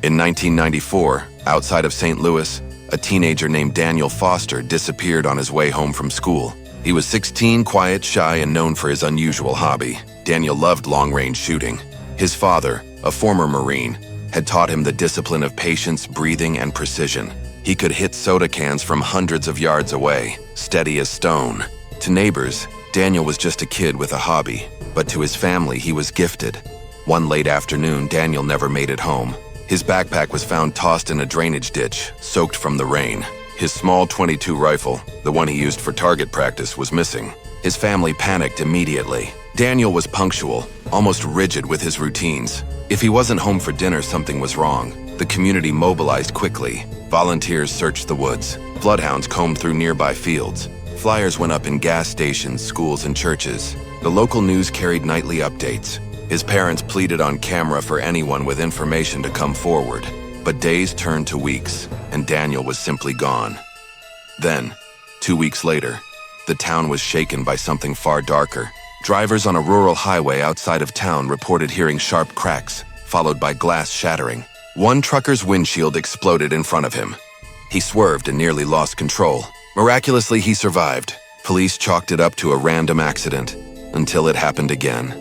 In 1994, outside of St. Louis, a teenager named Daniel Foster disappeared on his way home from school. He was 16, quiet, shy, and known for his unusual hobby. Daniel loved long-range shooting. His father, a former Marine, had taught him the discipline of patience, breathing, and precision. He could hit soda cans from hundreds of yards away, steady as stone. To neighbors, Daniel was just a kid with a hobby, but to his family, he was gifted. One late afternoon, Daniel never made it home. His backpack was found tossed in a drainage ditch, soaked from the rain. His small .22 rifle, the one he used for target practice, was missing. His family panicked immediately. Daniel was punctual, almost rigid with his routines. If he wasn't home for dinner, something was wrong. The community mobilized quickly. Volunteers searched the woods. Bloodhounds combed through nearby fields. Flyers went up in gas stations, schools, and churches. The local news carried nightly updates. His parents pleaded on camera for anyone with information to come forward. But days turned to weeks, and Daniel was simply gone. Then, 2 weeks later, the town was shaken by something far darker. Drivers on a rural highway outside of town reported hearing sharp cracks, followed by glass shattering. One trucker's windshield exploded in front of him. He swerved and nearly lost control. Miraculously, he survived. Police chalked it up to a random accident, until it happened again.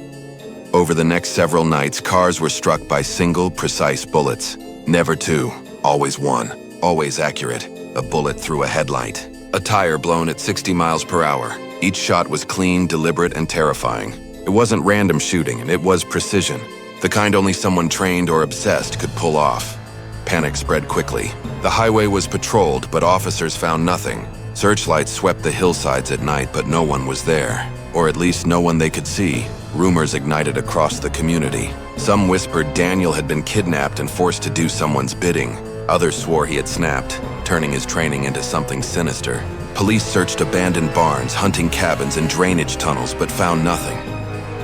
Over the next several nights, cars were struck by single, precise bullets. Never two, always one, always accurate. A bullet through a headlight. A tire blown at 60 miles per hour. Each shot was clean, deliberate, and terrifying. It wasn't random shooting, and it was precision. The kind only someone trained or obsessed could pull off. Panic spread quickly. The highway was patrolled, but officers found nothing. Searchlights swept the hillsides at night, but no one was there. Or at least no one they could see. Rumors ignited across the community. Some whispered Daniel had been kidnapped and forced to do someone's bidding. Others swore he had snapped, turning his training into something sinister. Police searched abandoned barns, hunting cabins and drainage tunnels, but found nothing.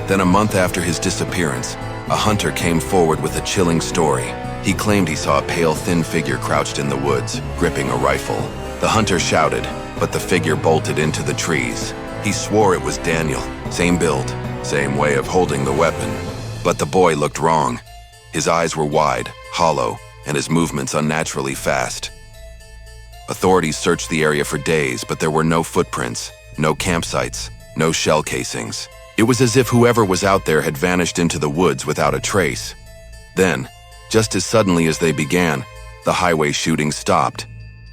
Then a month after his disappearance, a hunter came forward with a chilling story. He claimed he saw a pale, thin figure crouched in the woods, gripping a rifle. The hunter shouted, but the figure bolted into the trees. He swore it was Daniel. Same build, same way of holding the weapon. But the boy looked wrong. His eyes were wide, hollow, and his movements unnaturally fast. Authorities searched the area for days, but there were no footprints, no campsites, no shell casings. It was as if whoever was out there had vanished into the woods without a trace. Then, just as suddenly as they began, the highway shooting stopped.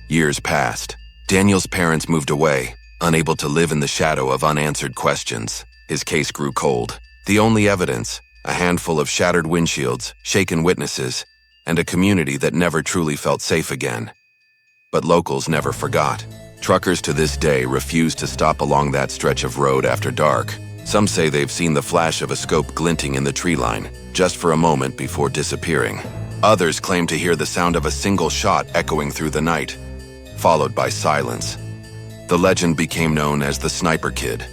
Years passed. Daniel's parents moved away, unable to live in the shadow of unanswered questions. His case grew cold. The only evidence, a handful of shattered windshields, shaken witnesses, and a community that never truly felt safe again. But locals never forgot. Truckers to this day refuse to stop along that stretch of road after dark. Some say they've seen the flash of a scope glinting in the tree line, just for a moment before disappearing. Others claim to hear the sound of a single shot echoing through the night, followed by silence. The legend became known as the Sniper Kid,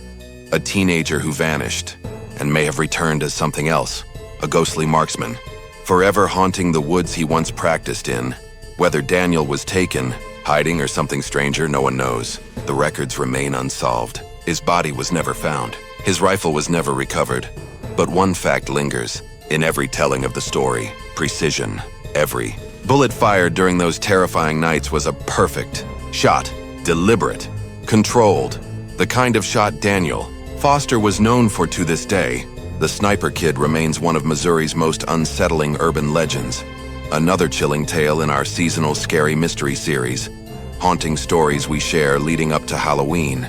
a teenager who vanished and may have returned as something else, a ghostly marksman, forever haunting the woods he once practiced in. Whether Daniel was taken, hiding, or something stranger, no one knows. The records remain unsolved. His body was never found. His rifle was never recovered. But one fact lingers in every telling of the story: precision. Every bullet fired during those terrifying nights was a perfect shot, deliberate, controlled, the kind of shot Daniel Foster was known for to this day. The Sniper Kid remains one of Missouri's most unsettling urban legends. Another chilling tale in our seasonal scary mystery series, haunting stories we share leading up to Halloween.